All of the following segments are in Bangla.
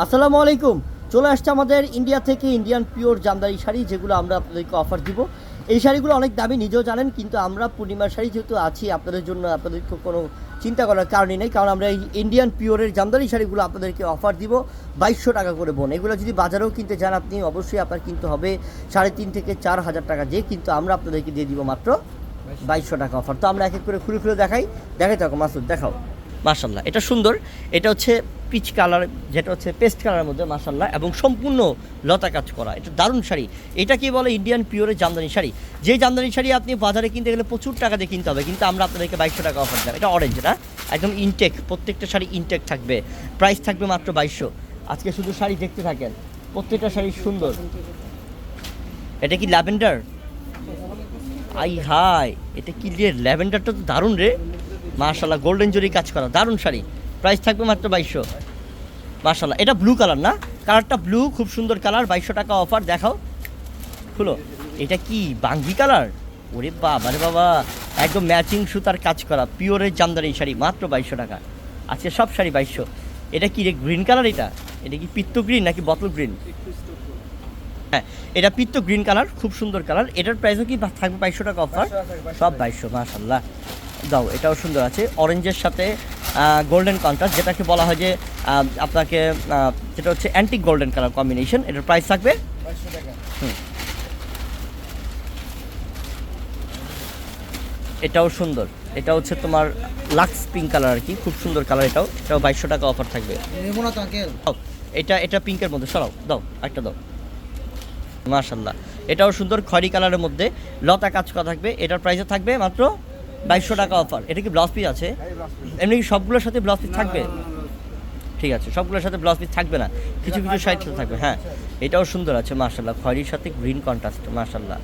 আসসালামু আলাইকুম। চলে আসছে আমাদের ইন্ডিয়া থেকে ইন্ডিয়ান পিওর জামদানি শাড়ি, যেগুলো আমরা আপনাদেরকে অফার দিব। এই শাড়িগুলো অনেক দামি, নিজেও জানেন, কিন্তু আমরা পূর্ণিমার শাড়ি যেহেতু আছি আপনাদের জন্য, আপনাদেরকে কোনো চিন্তা করার কারণই নেই, কারণ আমরা এই ইন্ডিয়ান পিওরের জামদানি শাড়িগুলো আপনাদেরকে অফার দিব 2200 টাকা করে বোন। এগুলো যদি বাজারেও কিনতে চান আপনি, অবশ্যই আপনার কিনতে হবে 3,500 থেকে 4,000 টাকা দিয়ে, কিন্তু আমরা আপনাদেরকে দিয়ে দিব মাত্র 2200 টাকা অফার। তো আমরা এক এক করে খুলে দেখাই থাকো মাসুদ, দেখাও। মাশাল্লাহ, এটা সুন্দর। এটা হচ্ছে পিচ কালার, যেটা হচ্ছে পেস্ট কালারের মধ্যে, মাশাল্লাহ, এবং সম্পূর্ণ লতা কাজ করা। এটা দারুণ শাড়ি। এটা কি বলে ইন্ডিয়ান পিওরের জামদানি শাড়ি। যে জামদানি শাড়ি আপনি বাজারে কিনতে গেলে প্রচুর টাকা দিয়ে কিনতে হবে, কিন্তু আমরা আপনাদেরকে 2200 টাকা অফার দেব। এটা অরেঞ্জ, না একদম ইনটেক, প্রত্যেকটা শাড়ি ইনটেক থাকবে। প্রাইস থাকবে মাত্র 2200। আজকে শুধু শাড়ি দেখতে থাকেন, প্রত্যেকটা শাড়ি সুন্দর। এটা কি ল্যাভেন্ডার? আই হাই, এটা কি রে, ল্যাভেন্ডারটা তো দারুণ রে, মাশাল্লাহ। গোল্ডেন জরি কাজ করা দারুণ শাড়ি। প্রাইস থাকবে মাত্র 2200। মাশাল্লাহ, এটা ব্লু কালার, না কালারটা ব্লু, খুব সুন্দর কালার। 2200 টাকা অফার। দেখাও, খুলো। এটা কি বাঙ্গি কালার? ওরে বাবা রে বাবা, একদম ম্যাচিং সুতার কাজ করা পিওরের জামদানি শাড়ি, মাত্র 2200 টাকা। আজকে সব শাড়ি 2200। এটা কি রে, গ্রিন কালার? এটা কি পিত্ত গ্রিন নাকি বটল গ্রিন? হ্যাঁ, এটা পিত্ত গ্রিন কালার, খুব সুন্দর কালার। এটার প্রাইসও কি থাকবে 2200 টাকা অফার। সব 2200, মাশাল্লাহ। দাও, এটাও সুন্দর আছে, অরেঞ্জের সাথে গোল্ডেন কন্ট্রাস্ট, যেটাকে বলা হয় যে আপনাকে যেটা হচ্ছে অ্যান্টিক গোল্ডেন কালার কম্বিনেশন। এটার প্রাইস থাকবে 2200 টাকা। এটাও সুন্দর। এটা হচ্ছে তোমার লাক্স পিঙ্ক কালার আর কি, খুব সুন্দর কালার। এটাও 2200 টাকা অফার থাকবে। এটা পিঙ্কের মধ্যে, সরাও, দাও একটা দাও। মাশাল্লাহ, এটাও সুন্দর, খয়রি কালারের মধ্যে লতা কাজ করা থাকবে। এটার প্রাইসে থাকবে মাত্র 2200 টাকা অফার। এটা কি ব্লাউজ পিস আছে? এমনি কি সবগুলোর সাথে ব্লাউজ পিস থাকবে? ঠিক আছে, সবগুলোর সাথে ব্লাউজ পিস থাকবে না, কিছু কিছু সাইডে থাকবে। হ্যাঁ, এটাও সুন্দর আছে, মাশাল্লাহ, খয়রির সাথে গ্রিন কন্ট্রাস্ট, মাশাল্লাহ।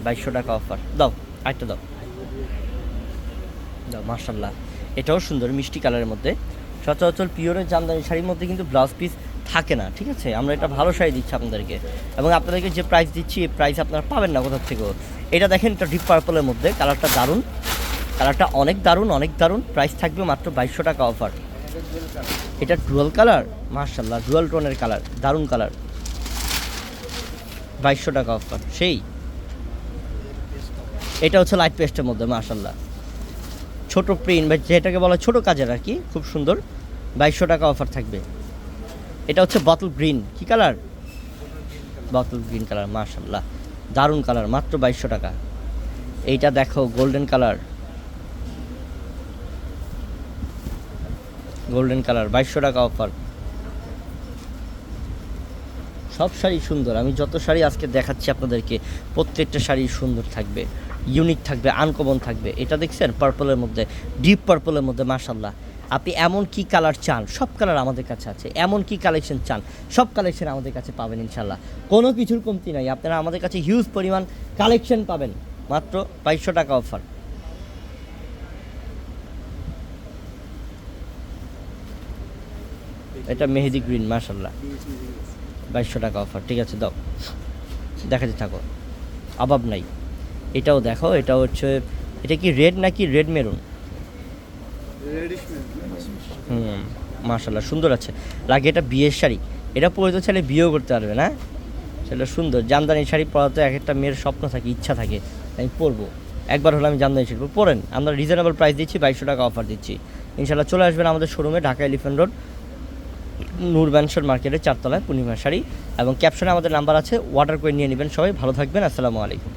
2200 টাকা অফার। দাও, আরেকটা দাও, মাশাল্লাহ। এটাও সুন্দর, মিষ্টি কালারের মধ্যে। সচরাচর পিওরের জামদানি শাড়ির মধ্যে কিন্তু ব্লাউজ পিস থাকে না, ঠিক আছে। আমরা এটা ভালো শাড়ি দিচ্ছি আপনাদেরকে, এবং আপনাদেরকে যে প্রাইস দিচ্ছি এই প্রাইস আপনারা পাবেন না কোথাও থেকেও। এটা দেখেন, এটা ডিপ পার্পলের মধ্যে, কালারটা দারুণ, কালারটা অনেক দারুণ। প্রাইস থাকবে মাত্র 2200 টাকা অফার। এটা ডুয়াল কালার, মাশাল্লাহ, ডুয়াল টোনের কালার, দারুণ কালার। 2200 টাকা অফার। সেই এটা হচ্ছে লাইট পেস্টের মধ্যে, মাশাল্লাহ, ছোট প্রিন্ট বা যেটাকে বলা ছোট কাজের আর কি, খুব সুন্দর। 2200 টাকা অফার থাকবে। এটা হচ্ছে বটল গ্রিন, কি কালার? বটল গ্রিন কালার, মাশাল্লাহ, দারুণ কালার, মাত্র 2200 টাকা। এইটা দেখো, গোল্ডেন কালার, 2200 টাকা অফার। সব শাড়ি সুন্দর, আমি যত শাড়ি আজকে দেখাচ্ছি আপনাদেরকে প্রত্যেকটা শাড়ি সুন্দর থাকবে, ইউনিক থাকবে, আনকমন থাকবে। এটা দেখছেন পার্পলের মধ্যে, ডিপ পার্পলের মধ্যে, মাশাল্লাহ। আপনি এমন কি কালার চান, সব কালার আমাদের কাছে আছে। এমন কি কালেকশন চান, সব কালেকশন আমাদের কাছে পাবেন ইনশাল্লাহ, কোনো কিছুর কমতি নাই। আপনারা আমাদের কাছে হিউজ পরিমাণ কালেকশন পাবেন, মাত্র 2200 টাকা অফার। এটা মেহেদি গ্রিন, মাশাল্লাহ, 2200 টাকা অফার। ঠিক আছে, দাও, দেখাতে থাকো, অভাব নাই। এটাও দেখো, এটা হচ্ছে, এটা কি রেড নাকি রেড মেরুন? মাশাল্লাহ, সুন্দর আছে, লাগে। এটা বিয়ের শাড়ি, এটা পরে তো ছেলে বিয়েও করতে পারবে না। সেটা সুন্দর। জামদানি শাড়ি পরা তো এক একটা মেয়ের স্বপ্ন থাকে, ইচ্ছা থাকে, আমি পরবো, একবার হলে আমি জামদানি শাড়ি পরেন। আমরা রিজনেবল প্রাইস দিচ্ছি, 2200 টাকা অফার দিচ্ছি। ইনশাল্লাহ চলে আসবেন আমাদের শোরুমে, ঢাকা এলিফ্যান্ট রোড, নূর ম্যানশন মার্কেটের 4 তলায়, পূর্ণিমা শাড়ি। এবং ক্যাপশনে আমাদের নাম্বার আছে, অর্ডার করে নিয়ে নেবেন সবাই। ভালো থাকবেন, আসসালামু আলাইকুম।